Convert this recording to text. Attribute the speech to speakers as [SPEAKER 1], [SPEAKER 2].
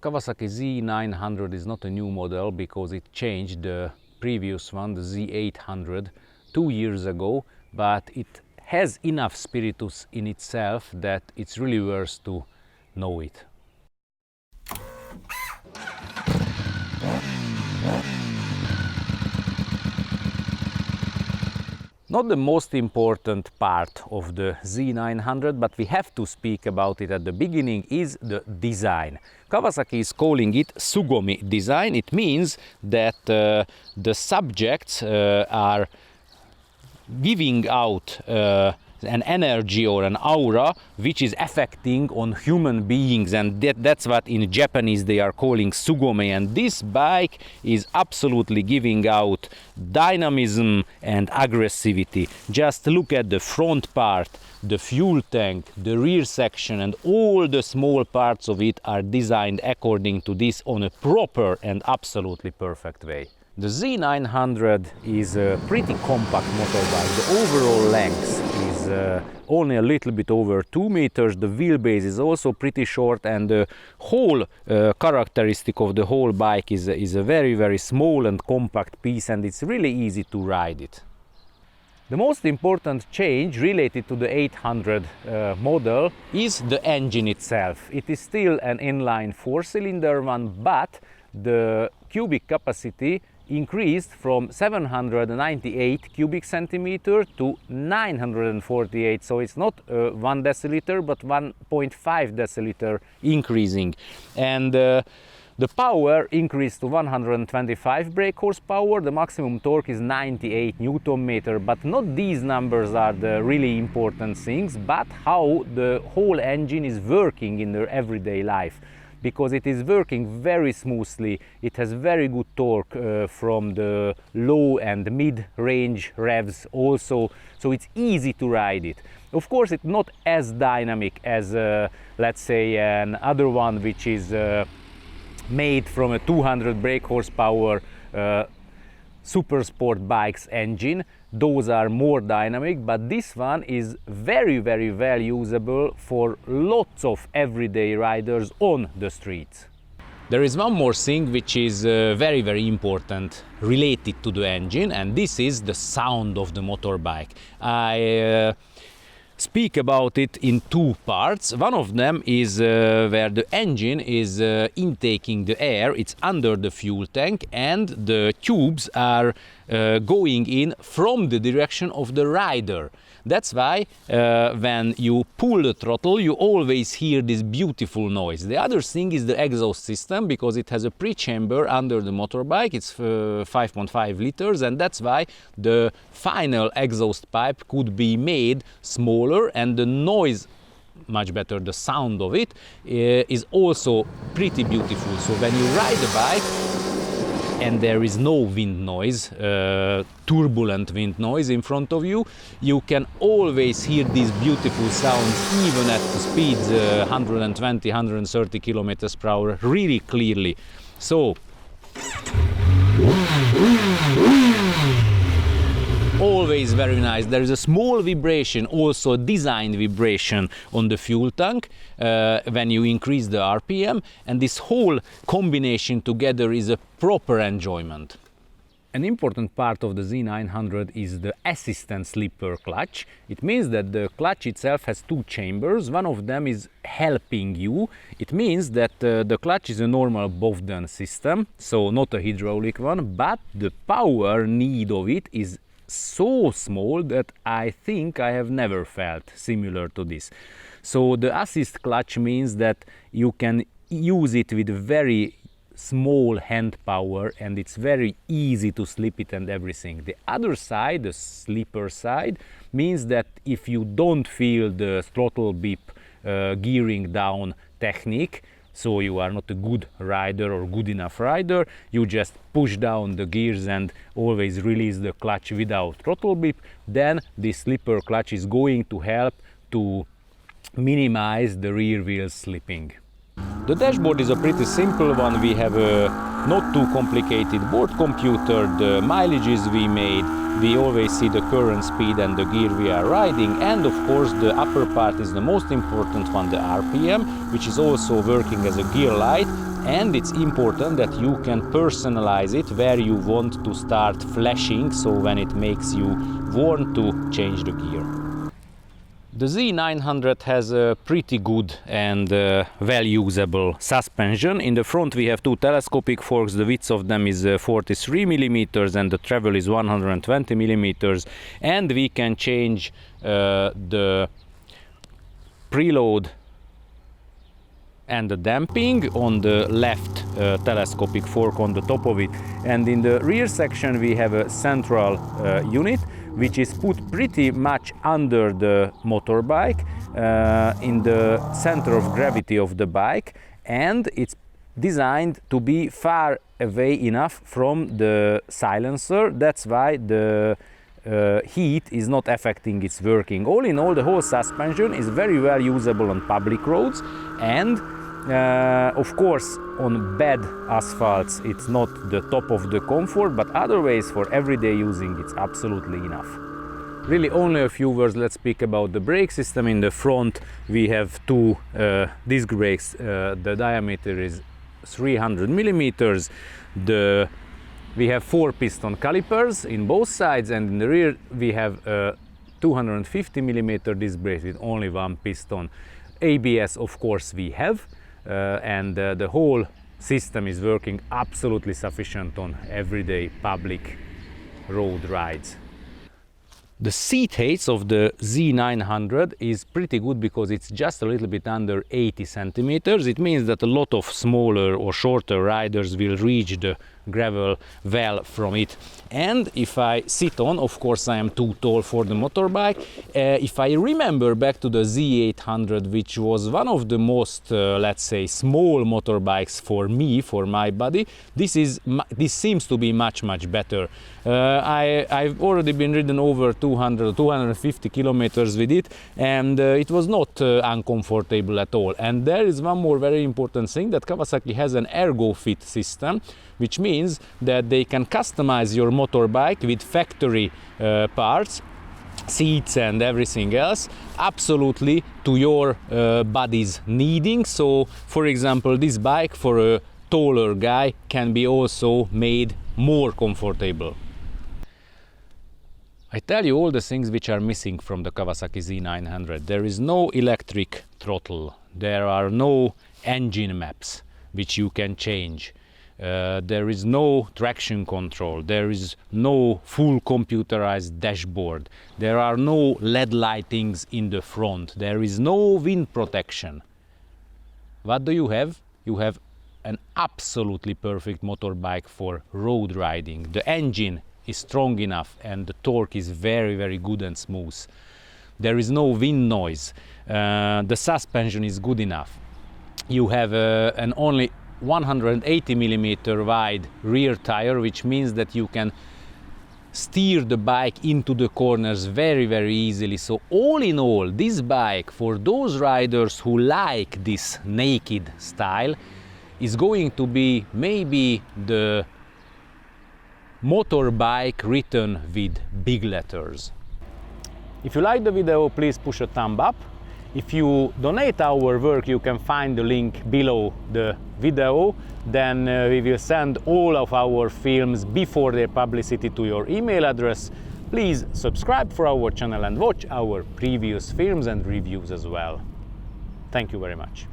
[SPEAKER 1] Kawasaki Z900 is not a new model because it changed the previous one, the Z800, 2 years ago, but it has enough spiritus in itself that it's really worth to know it. Not the most important part of the Z900, but we have to speak about it at the beginning, is the design. Kawasaki is calling it Tsugomi design. It means that the subjects are giving out an energy or an aura which is affecting on human beings, and that's what in Japanese they are calling Tsugomi. And this bike is absolutely giving out dynamism and aggressivity. Just look at the front part, the fuel tank, the rear section, and all the small parts of it are designed according to this on a proper and absolutely perfect way. The Z900 is a pretty compact motorbike. The overall length is only a little bit over 2 meters. The wheelbase is also pretty short, and the whole characteristic of the whole bike is a very, very small and compact piece, and it's really easy to ride it. The most important change related to the 800 model is the engine itself. It is still an inline 4-cylinder one, but the cubic capacity increased from 798 cubic centimeter to 948, so it's not 1 deciliter but 1.5 deciliter increasing, and the power increased to 125 brake horsepower. The maximum torque is 98 Newton meter, but not these numbers are the really important things, but how the whole engine is working in their everyday life, because it is working very smoothly. It has very good torque from the low and mid-range revs also, so it's easy to ride it. Of course, it's not as dynamic as let's say another one which is made from a 200 brake horsepower super sport bikes engine. Those are more dynamic, but this one is very, very well usable for lots of everyday riders on the streets. There is one more thing which is very, very important related to the engine, and this is the sound of the motorbike. I speak about it in two parts. One of them is where the engine is intaking the air. It's under the fuel tank, and the tubes are going in from the direction of the rider. That's why when you pull the throttle, you always hear this beautiful noise. The other thing is the exhaust system, because it has a pre-chamber under the motorbike. It's 5.5 liters, and that's why the final exhaust pipe could be made smaller, and the noise much better. The sound of it is also pretty beautiful. So when you ride a bike and there is no wind noise, turbulent wind noise in front of you, you can always hear these beautiful sounds even at the speeds 120, 130 kilometers per hour really clearly. So always very nice. There is a small vibration, also designed vibration on the fuel tank when you increase the RPM, and this whole combination together is a proper enjoyment. An important part of the Z900 is the assistant slipper clutch. It means that the clutch itself has two chambers. One of them is helping you. It means that the clutch is a normal Bovden system, so not a hydraulic one, but the power need of it is so small that I think I have never felt similar to this. So the assist clutch means that you can use it with very small hand power, and it's very easy to slip it and everything. The other side, the slipper side, means that if you don't feel the throttle beep gearing down technique, so you are not a good rider or good enough rider, you just push down the gears and always release the clutch without throttle beep, then the slipper clutch is going to help to minimize the rear wheel slipping. The dashboard is a pretty simple one. We have a not too complicated board computer, the mileages we made, we always see the current speed and the gear we are riding, and of course the upper part is the most important one, the RPM, which is also working as a gear light And it's important that you can personalize it where you want to start flashing, so when it makes you want to change the gear. The Z900 has a pretty good and well-usable suspension. In the front we have two telescopic forks. The width of them is 43 millimeters and the travel is 120 millimeters. And we can change the preload and the damping on the left telescopic fork on the top of it. And in the rear section we have a central unit which is put pretty much under the motorbike, in the center of gravity of the bike, and it's designed to be far away enough from the silencer. That's why the heat is not affecting its working. All in all, the whole suspension is very well usable on public roads, and of course on bad asphalts it's not the top of the comfort, but otherwise for everyday using it's absolutely enough. Really only a few words, let's speak about the brake system. In the front we have two disc brakes. The diameter is 300 millimeters. We have 4 piston calipers in both sides, and in the rear we have 250 millimeter disc brakes with only 1 piston. ABS of course we have, and the whole system is working absolutely sufficient on everyday public road rides. The seat height of the Z900 is pretty good because it's just a little bit under 80 centimeters. It means that a lot of smaller or shorter riders will reach the gravel well from it. And if I sit on, of course I am too tall for the motorbike. If I remember back to the Z800, which was one of the most, let's say, small motorbikes for me, for my body, this seems to be much better. I've already been ridden over 250 kilometers with it, and it was not uncomfortable at all. And there is one more very important thing, that Kawasaki has an ergo fit system, which means that they can customize your motorbike with factory parts, seats and everything else, absolutely to your body's needing. So for example, this bike for a taller guy can be also made more comfortable. I tell you all the things which are missing from the Kawasaki Z900. There is no electric throttle, there are no engine maps which you can change. There is no traction control, there is no full computerized dashboard, there are no LED lightings in the front, there is no wind protection. What do you have? You have an absolutely perfect motorbike for road riding. The engine is strong enough and the torque is very good and smooth. There is no wind noise, the suspension is good enough. You have an only 180 millimeter wide rear tire, which means that you can steer the bike into the corners very easily. So all in all, this bike, for those riders who like this naked style, is going to be maybe the motorbike written with big letters. If you like the video, please push a thumb up. If you donate our work, you can find the link below the video. Then we will send all of our films before their publicity to your email address. Please subscribe for our channel and watch our previous films and reviews as well. Thank you very much.